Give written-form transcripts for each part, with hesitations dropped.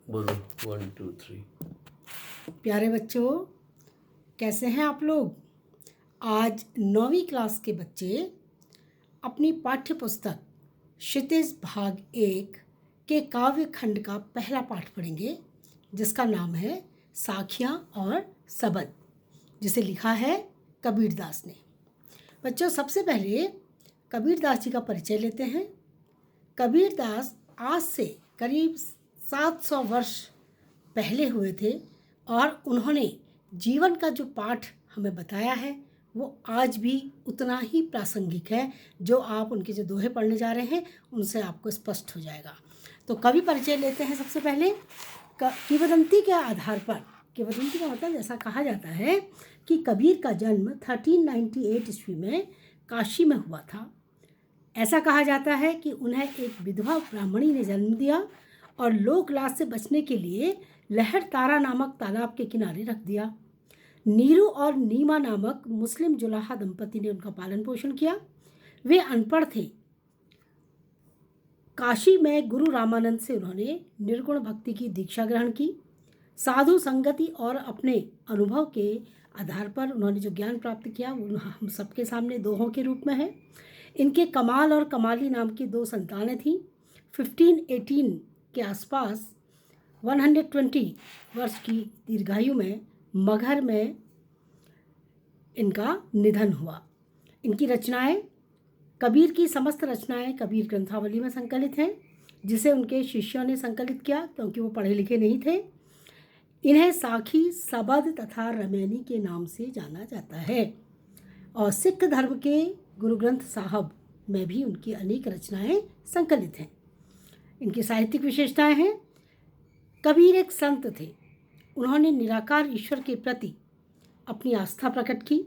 बोलो 1 2 3। प्यारे बच्चों, कैसे हैं आप लोग। आज 9वीं क्लास के बच्चे अपनी पाठ्य पुस्तक क्षितिज भाग 1 के काव्य खंड का पहला पाठ पढ़ेंगे, जिसका नाम है साखियाँ और सबद, जिसे लिखा है कबीरदास ने। बच्चों, सबसे पहले कबीरदास जी का परिचय लेते हैं। कबीरदास आज से करीब 700 वर्ष पहले हुए थे और उन्होंने जीवन का जो पाठ हमें बताया है वो आज भी उतना ही प्रासंगिक है। जो आप उनके जो दोहे पढ़ने जा रहे हैं उनसे आपको स्पष्ट हो जाएगा। तो कवि परिचय लेते हैं। सबसे पहले किंवदंती के आधार पर, किंवदंती का मतलब ऐसा कहा जाता है कि कबीर का जन्म 1398 ईस्वी में काशी में हुआ था। ऐसा कहा जाता है कि उन्हें एक विधवा ब्राह्मणी ने जन्म दिया और लोक लाज से बचने के लिए लहर तारा नामक तालाब के किनारे रख दिया। नीरू और नीमा नामक मुस्लिम जुलाहा दंपति ने उनका पालन पोषण किया। वे अनपढ़ थे। काशी में गुरु रामानंद से उन्होंने निर्गुण भक्ति की दीक्षा ग्रहण की। साधु संगति और अपने अनुभव के आधार पर उन्होंने जो ज्ञान प्राप्त किया वो हम सबके सामने दोहों के रूप में है। इनके कमाल और कमाली नाम की 2 संतानें थीं। 1518 के आसपास 120 वर्ष की दीर्घायु में मगहर में इनका निधन हुआ। इनकी रचनाएं, कबीर की समस्त रचनाएं कबीर ग्रंथावली में संकलित हैं, जिसे उनके शिष्यों ने संकलित किया क्योंकि वो पढ़े लिखे नहीं थे। इन्हें साखी, सबद तथा रमैनी के नाम से जाना जाता है और सिख धर्म के गुरु ग्रंथ साहब में भी उनकी अनेक रचनाएं संकलित हैं। इनकी साहित्यिक विशेषताएं हैं। कबीर एक संत थे। उन्होंने निराकार ईश्वर के प्रति अपनी आस्था प्रकट की।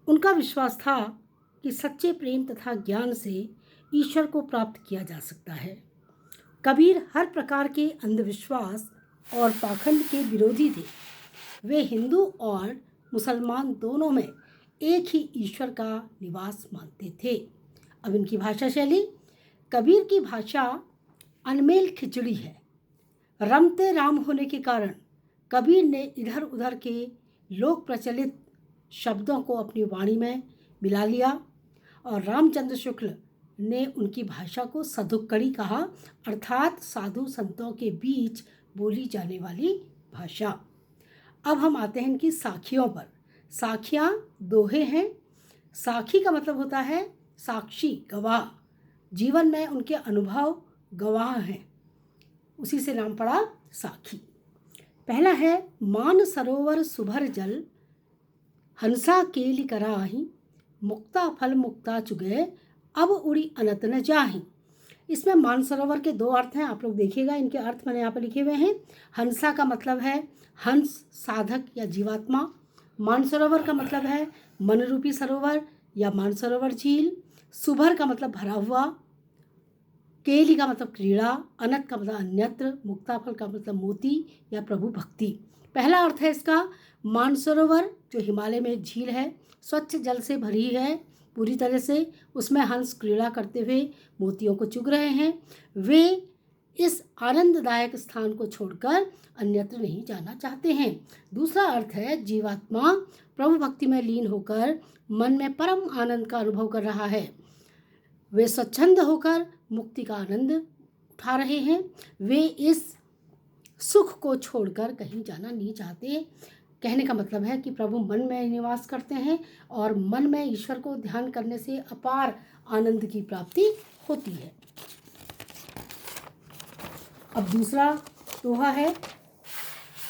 उनका विश्वास था कि सच्चे प्रेम तथा ज्ञान से ईश्वर को प्राप्त किया जा सकता है। कबीर हर प्रकार के अंधविश्वास और पाखंड के विरोधी थे। वे हिंदू और मुसलमान दोनों में एक ही ईश्वर का निवास मानते थे। अब इनकी भाषा शैली, कबीर की भाषा अनमेल खिचड़ी है। रमते राम होने के कारण कबीर ने इधर उधर के लोक प्रचलित शब्दों को अपनी वाणी में मिला लिया और रामचंद्र शुक्ल ने उनकी भाषा को सधुक्कड़ी कहा, अर्थात साधु संतों के बीच बोली जाने वाली भाषा। अब हम आते हैं इनकी साखियों पर। साखियाँ दोहे हैं। साखी का मतलब होता है साक्षी, गवाह। जीवन में उनके अनुभव गवाह हैं, उसी से नाम पड़ा साखी। पहला है, मान सरोवर सुभर जल, हंसा केली कराही, मुक्ता फल मुक्ता चुगे, अब उड़ी अनत न जाही। इसमें मानसरोवर के 2 अर्थ हैं, आप लोग देखिएगा। इनके अर्थ मैंने यहाँ पर लिखे हुए हैं। हंसा का मतलब है हंस, साधक या जीवात्मा। मानसरोवर का मतलब है मनरूपी सरोवर या मानसरोवर झील। सुभर का मतलब भरा हुआ। केली का मतलब क्रीड़ा। अनत का मतलब अन्यत्र। मुक्ताफल का मतलब मोती या प्रभु भक्ति। पहला अर्थ है इसका, मानसरोवर जो हिमालय में एक झील है, स्वच्छ जल से भरी है पूरी तरह से। उसमें हंस क्रीड़ा करते हुए मोतियों को चुग रहे हैं। वे इस आनंददायक स्थान को छोड़कर अन्यत्र नहीं जाना चाहते हैं। दूसरा अर्थ है, जीवात्मा प्रभु भक्ति में लीन होकर मन में परम आनंद का अनुभव कर रहा है। वे स्वच्छंद होकर मुक्ति का आनंद उठा रहे हैं। वे इस सुख को छोड़कर कहीं जाना नहीं चाहते। कहने का मतलब है कि प्रभु मन में निवास करते हैं और मन में ईश्वर को ध्यान करने से अपार आनंद की प्राप्ति होती है। अब दूसरा दोहा है,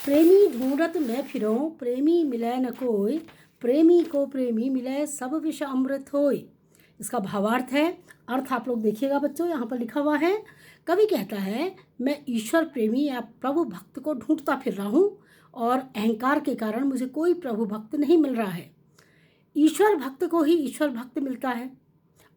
प्रेमी ढूंढत मैं फिरों, प्रेमी मिले न कोई, प्रेमी को प्रेमी मिले सब विष अमृत होय। इसका भावार्थ है, अर्थ आप लोग देखिएगा बच्चों, यहाँ पर लिखा हुआ है। कवि कहता है, मैं ईश्वर प्रेमी या प्रभु भक्त को ढूंढता फिर रहा हूँ और अहंकार के कारण मुझे कोई प्रभु भक्त नहीं मिल रहा है। ईश्वर भक्त को ही ईश्वर भक्त मिलता है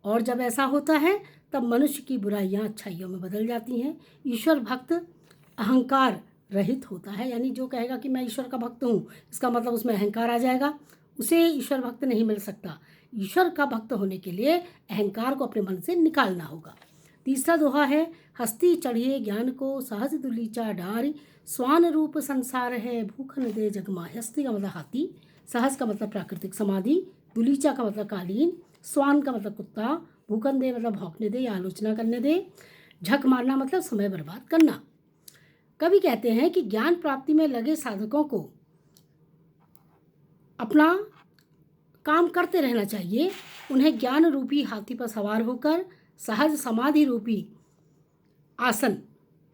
और जब ऐसा होता है तब मनुष्य की बुराइयां अच्छाइयों में बदल जाती हैं। ईश्वर भक्त अहंकार रहित होता है, यानी जो कहेगा कि मैं ईश्वर का भक्त हूँ, इसका मतलब उसमें अहंकार आ जाएगा, उसे ईश्वर भक्त नहीं मिल सकता। ईश्वर का भक्त होने के लिए अहंकार को अपने मन से निकालना होगा। तीसरा दोहा है, हस्ती चढ़िए ज्ञान को सहज दुलीचा डारी, स्वान रूप संसार है भूखन दे जगमाही। हस्ती का मतलब हाथी, सहज का मतलब प्राकृतिक समाधि, दुलीचा का मतलब कालीन, स्वान का मतलब कुत्ता, भूखन दे मतलब भौंकने दे या आलोचना करने दे, झक मारना मतलब समय बर्बाद करना। कवि कहते हैं कि ज्ञान प्राप्ति में लगे साधकों को अपना काम करते रहना चाहिए। उन्हें ज्ञान रूपी हाथी पर सवार होकर सहज समाधि रूपी आसन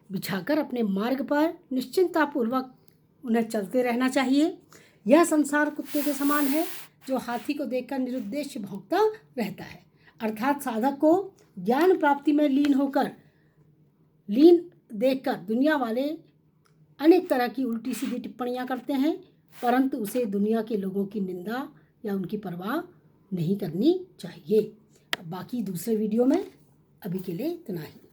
बिछाकर अपने मार्ग पर निश्चिंतापूर्वक उन्हें चलते रहना चाहिए। यह संसार कुत्ते के समान है जो हाथी को देखकर निरुद्देश्य भौंकता रहता है। अर्थात साधक को ज्ञान प्राप्ति में लीन देखकर दुनिया वाले अनेक तरह की उल्टी सीधी टिप्पणियां करते हैं, परंतु उसे दुनिया के लोगों की निंदा या उनकी परवाह नहीं करनी चाहिए। बाकी दूसरे वीडियो में, अभी के लिए इतना ही।